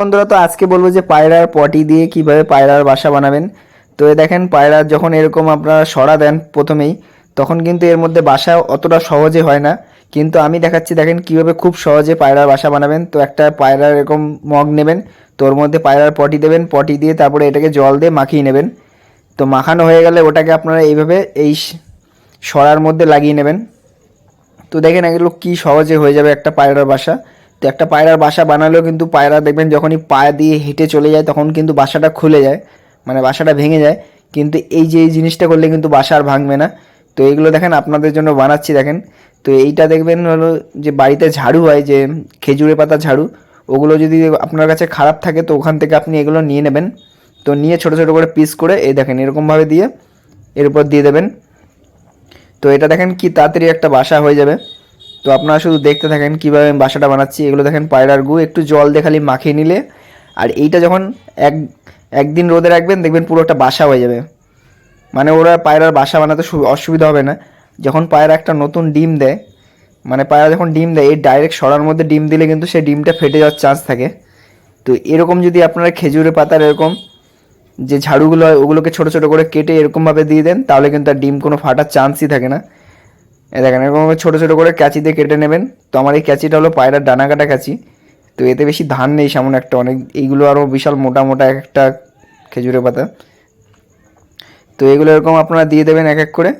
বন্ধুরা, তো আজকে বলবো যে পায়রার পটি দিয়ে কিভাবে পায়রার বাসা বানাবেন। তো এ দেখেন, পায়রার যখন এরকম আপনারা সরা দেন প্রথমেই, তখন কিন্তু এর মধ্যে বাসা অতটা সহজে হয় না। কিন্তু আমি দেখাচ্ছি, দেখেন কিভাবে খুব সহজে পায়রার বাসা বানাবেন। তো একটা পায়রার এরকম মগ নেবেন, তো ওর মধ্যে পায়রার পটি দেবেন, পটি দিয়ে তারপরে এটাকে জল দিয়ে মাখিয়ে নেবেন। তো মাখানো হয়ে গেলে ওটাকে আপনারা এইভাবে এই সরার মধ্যে লাগিয়ে নেবেন। তো দেখেন এগুলো কি সহজে হয়ে যাবে একটা পায়রার বাসা। তো একটা পায়রার বাসা বানালেও কিন্তু পায়রা দেখবেন যখনই পা দিয়ে হেঁটে চলে যায় তখন কিন্তু বাসাটা খুলে যায়, মানে বাসাটা ভেঙে যায়। কিন্তু এই যে এই জিনিসটা করলে কিন্তু বাসা আর ভাঙবে না। তো এইগুলো দেখেন আপনাদের জন্য বানাচ্ছি, দেখেন। তো এইটা দেখবেন হলো যে বাড়িতে ঝাড়ু হয়, যে খেজুরের পাতা ঝাড়ু, ওগুলো যদি আপনার কাছে খারাপ থাকে তো ওখান থেকে আপনি এগুলো নিয়ে নেবেন। তো নিয়ে ছোটো ছোটো করে পিস করে এই দেখেন এরকমভাবে দিয়ে এর উপর দিয়ে দেবেন। তো এটা দেখেন কি তাড়াতাড়ি একটা বাসা হয়ে যাবে। তো আপনারা শুধু দেখতে থাকেন কীভাবে আমি বাসাটা বানাচ্ছি। এগুলো দেখেন পায়রার গু একটু জল দিয়ে খালি মাখিয়ে নিলে, আর এইটা যখন এক একদিন রোদে রাখবেন দেখবেন পুরো একটা বাসা হয়ে যাবে। মানে ওরা পায়রার বাসা বানাতে অসুবিধা হবে না। যখন পায়রা একটা নতুন ডিম দেয়, মানে পায়রা যখন ডিম দেয় এই ডাইরেক্ট সরার মধ্যে ডিম দিলে কিন্তু সেই ডিমটা ফেটে যাওয়ার চান্স থাকে। তো এরকম যদি আপনারা খেজুরের পাতার এরকম যে ঝাড়ুগুলো হয় ওগুলোকে ছোটো ছোটো করে কেটে এরকমভাবে দিয়ে দেন, তাহলে কিন্তু আর ডিম কোনো ফাটার চান্সই থাকে না। দেখেন এরকমভাবে ছোটো ছোটো করে ক্যাঁচি দিয়ে কেটে নেবেন। তো আমার এই ক্যাঁচিটা হলো পায়রার ডানা কাটা ক্যাঁচি। তো এতে বেশি ধান নেই, সামনে একটা অনেক, এইগুলো আরও বিশাল মোটা মোটা এক একটা খেজুরের পাতা। তো এগুলো এরকম আপনারা দিয়ে দেবেন এক এক করে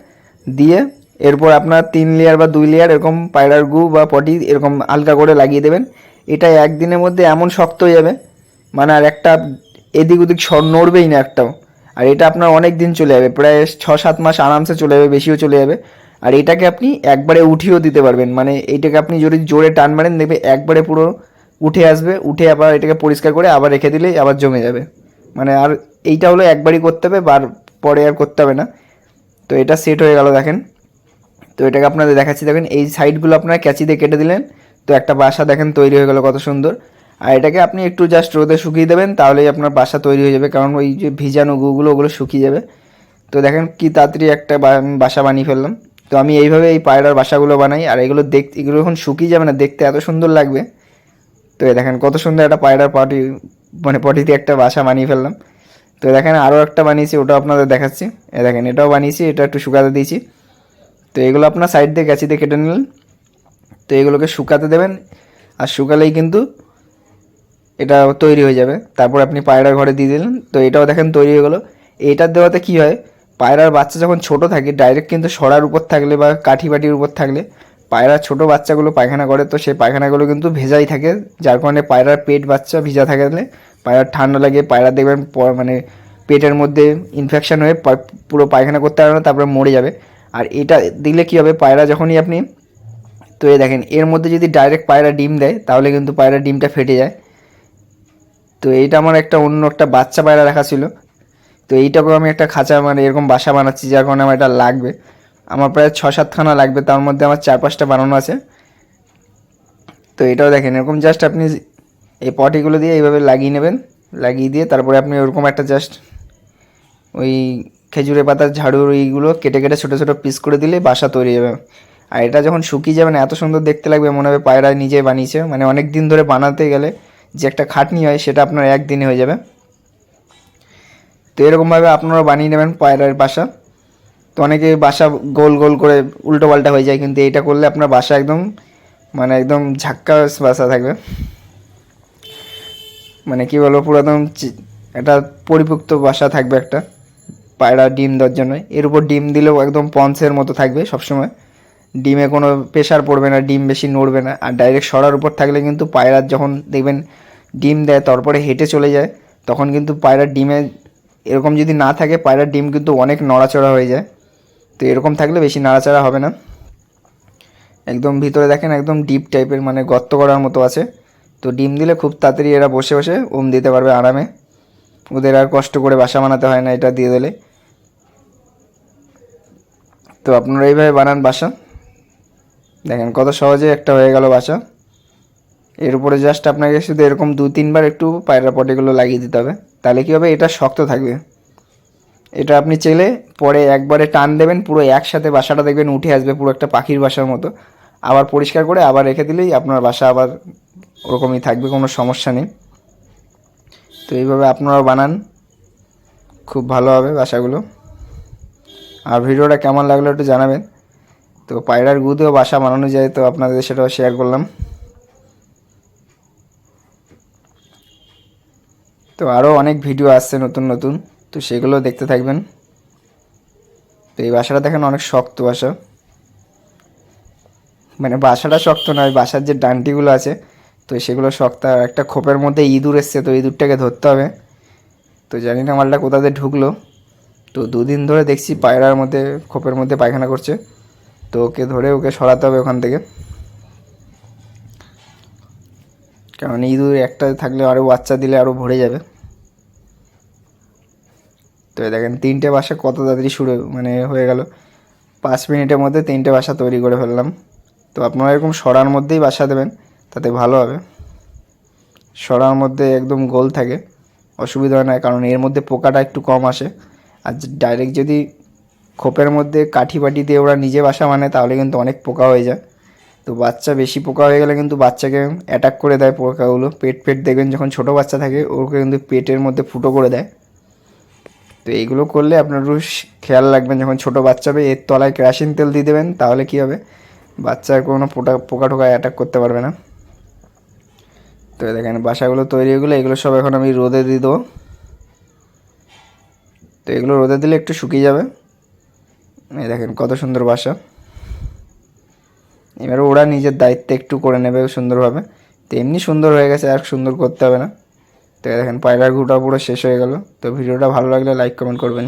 দিয়ে, এরপর আপনার 3 লেয়ার বা 2 লেয়ার এরকম পায়রার গু বা পটি এরকম হালকা করে লাগিয়ে দেবেন। এটা একদিনের মধ্যে এমন শক্ত হয়ে যাবে, মানে আর একটা এদিক ওদিক নড়বেই না একটাও। আর এটা আপনার অনেক দিন চলে যাবে, প্রায় 6-7 মাস আরামসে চলে যাবে, বেশিও চলে যাবে। আর এটাকে আপনি একবারে উঠিয়েও দিতে পারবেন, মানে এইটাকে আপনি যদি জোরে টান মারেন দেখবে একবারে পুরো উঠে আসবে, উঠে আবার এটাকে পরিষ্কার করে আবার রেখে দিলেই আবার জমে যাবে। মানে আর এইটা হলো একবারই করতে হবে, পরে আর করতে হবে না। তো এটা সেট হয়ে গেল দেখেন। তো এটাকে আপনাদের দেখাচ্ছি, দেখেন এই সাইডগুলো আপনারা ক্যাঁচি দিয়ে কেটে দিলেন। তো একটা বাসা দেখেন তৈরি হয়ে গেল কত সুন্দর। আর এটাকে আপনি একটু জাস্ট রোদে শুকিয়ে দেবেন, তাহলেই আপনার বাসা তৈরি হয়ে যাবে, কারণ ওই যে ভিজানো গুগুলো ওগুলো শুকিয়ে যাবে। তো দেখেন কি তাড়াতাড়ি একটা বাসা বানিয়ে ফেললাম। তো আমি এইভাবে এই পায়রার বাসাগুলো বানাই, আর এগুলো দেখতে, এগুলো যখন শুকিয়ে যাবে না দেখতে এত সুন্দর লাগবে। তো দেখেন কত সুন্দর একটা পায়রার পটি, মানে পটিতে একটা বাসা বানিয়ে ফেললাম। তো দেখেন আরও একটা বানিয়েছি, ওটাও আপনাদের দেখাচ্ছি। দেখেন এটাও বানিয়েছি, এটা একটু শুকাতে দিয়েছি। তো এগুলো আপনার সাইড দিয়ে ক্যাঁচি দিয়ে কেটে নিলেন। তো এগুলোকে শুকাতে দেবেন, আর শুকালেই কিন্তু এটা তৈরি হয়ে যাবে। তারপর আপনি পায়রার ঘরে দিয়ে দিলেন। তো এটাও দেখেন তৈরি হয়ে গেলো। এইটার দেওয়াতে কী হয়, পায়রার বাচ্চা যখন ছোট থাকে ডাইরেক্ট কিন্তু সরার উপর থাকলে বা কাঠি বাটির উপর থাকলে পায়রার ছোট বাচ্চাগুলো পায়খানা করে, তো সেই পায়খানাগুলো কিন্তু ভেজাই থাকে, যার কারণে পায়রার পেট বাচ্চা ভিজা থাকলে পায়রার ঠান্ডা লাগে, পায়রা দেখবেন মানে পেটের মধ্যে ইনফেকশন হয়ে পুরো পায়খানা করতে পারবে না, তারপরে মরে যাবে। আর এটা দিলে কী হবে, পায়রা যখনই আপনি, তো এই দেখেন এর মধ্যে যদি ডাইরেক্ট পায়রা ডিম দেয় তাহলে কিন্তু পায়রা ডিমটা ফেটে যায়। তো এইটা আমার একটা অন্য একটা বাচ্চা পায়রা রাখা ছিল। তো এইটাকেও আমি একটা খাঁচা, মানে এরকম বাসা বানাচ্ছি, যার কারণে আমার এটা লাগবে। আমার প্রায় 6-7খানা লাগবে, তার মধ্যে আমার 4-5টা বানানো আছে। তো এটাও দেখেন এরকম জাস্ট আপনি এই পটিগুলো দিয়ে এইভাবে লাগিয়ে নেবেন, লাগিয়ে দিয়ে তারপরে আপনি ওরকম একটা জাস্ট ওই খেজুরের পাতার ঝাড়ুর এইগুলো কেটে কেটে ছোটো ছোটো পিস করে দিলে বাসা তৈরি যাবে। আর এটা যখন শুকিয়ে যাবে না এত সুন্দর দেখতে লাগবে, মনে হবে পায়রা নিজে বানিয়েছে। মানে অনেক দিন ধরে বানাতে গেলে যে একটা খাটনি হয় সেটা আপনার একদিনে হয়ে যাবে। তো এরকমভাবে আপনারা বানিয়ে নেবেন পায়রার বাসা। তো অনেকে বাসা গোল গোল করে উল্টো পাল্টা হয়ে যায়, কিন্তু এইটা করলে আপনার বাসা একদম, মানে একদম ঝাক্কাস বাসা থাকবে। মানে কী বলবো, পুরো একদম একটা পরিপুক্ত বাসা থাকবে একটা পায়রা ডিম দেওয়ার জন্য। এর উপর ডিম দিলেও একদম পন্সের মতো থাকবে সবসময়, ডিমে কোনো প্রেশার পড়বে না, ডিম বেশি নড়বে না। আর ডাইরেক্ট সরার উপর থাকলে কিন্তু পায়রার যখন দেখবেন ডিম দেয় তারপরে হেঁটে চলে যায়, তখন কিন্তু পায়রার ডিমে এরকম যদি না থাকে পায়রার ডিম কিন্তু অনেক নড়াচড়া হয়ে যায়। তো এরকম থাকলে বেশি নাড়াচাড়া হবে না। একদম ভিতরে দেখেন একদম ডিপ টাইপের, মানে গর্ত করার মতো আছে। তো ডিম দিলে খুব তাড়াতাড়ি এরা বসে বসে দিতে পারবে আরামে, ওদের আর কষ্ট করে বাসা বানাতে হয় না এটা দিয়ে দিলে। তো আপনারা এইভাবে বানান বাসা, দেখেন কত সহজে একটা হয়ে গেল বাসা। এর উপরে জাস্ট আপনাকে শুধু এরকম 2-3 বার একটু পায়রা পটিগুলো লাগিয়ে দিতে হবে, তাহলে কী হবে, এটা শক্ত থাকবে। এটা আপনি চেলে পরে একবারে টান দেবেন, পুরো একসাথে বাসাটা দেখবেন উঠে আসবে পুরো একটা পাখির বাসার মতো। আবার পরিষ্কার করে আবার রেখে দিলেই আপনার বাসা আবার ওরকমই থাকবে, কোনো সমস্যা নেই। তো এইভাবে আপনারাও বানান, খুব ভালো হবে বাসাগুলো। আর ভিডিওটা কেমন লাগলো একটু জানাবেন। তো পায়রার গু দিয়েও বাসা বানানো যায়, তো আপনাদের সেটাও শেয়ার করলাম। তো আরও অনেক ভিডিও আসছে নতুন নতুন, তো সেগুলো দেখতে থাকবেন। তো এই বাসাটা দেখেন অনেক শক্ত বাসা, মানে বাসাটা শক্ত নয়, বাসার যে ডান্টিগুলো আছে তো সেগুলো শক্ত। আর একটা খোপের মধ্যে ইঁদুর এসছে, তো ইঁদুরটাকে ধরতে হবে। তো জানি না মালটা কোথাতে ঢুকলো। তো দুদিন ধরে দেখছি পায়রার মধ্যে খোপের মধ্যে পায়খানা করছে, তো ওকে ধরে ওকে সরাতে হবে ওখান থেকে, কারণ ইঁদুর একটা থাকলে আরও বাচ্চা দিলে আরও ভরে যাবে। তো দেখেন 3টে বাসা কত তাড়াতাড়ি শুরু মানে হয়ে গেল, 5 মিনিটের মধ্যে 3টে বাসা তৈরি করে ফেললাম। তো আপনারা এরকম সরার মধ্যেই বাসা দেবেন, তাতে ভালো হবে। সরার মধ্যে একদম গোল থাকে, অসুবিধা হয় না, কারণ এর মধ্যে পোকাটা একটু কম আসে। আর ডাইরেক্ট যদি খোপের মধ্যে কাঠি বাটি দিয়ে ওরা নিজে বাসা বানায় তাহলে কিন্তু অনেক পোকা হয়ে যায়। তো বাচ্চা বেশি পোকা হয়ে গেলে কিন্তু বাচ্চাকে অ্যাটাক করে দেয় পোকাগুলো। পেট দেখবেন যখন ছোটো বাচ্চা থাকে ওকে কিন্তু পেটের মধ্যে ফুটো করে দেয়। তো এইগুলো করলে আপনার একটু খেয়াল রাখবেন, যখন ছোটো বাচ্চা হবে এর তলায় কেরোসিন তেল দিয়ে দেবেন, তাহলে কী হবে, বাচ্চার কোনো পোকা টোকা অ্যাটাক করতে পারবে না। তো দেখেন বাসাগুলো তৈরি হয়ে এগুলো সব এখন আমি রোদে দিয়ে দেবো। তো এগুলো রোদে দিলে একটু শুকিয়ে যাবে। এই দেখেন কত সুন্দর বাসা। এবার ওরা নিজের দায়িত্বে একটু করে নেবে সুন্দরভাবে। তো এমনি সুন্দর হয়ে গেছে, আর সুন্দর করতে হবে না। তো দেখেন পায়রার ঘুটা পুরো শেষ হয়ে গেল। তো ভিডিওটা ভালো লাগলে লাইক কমেন্ট করবেন।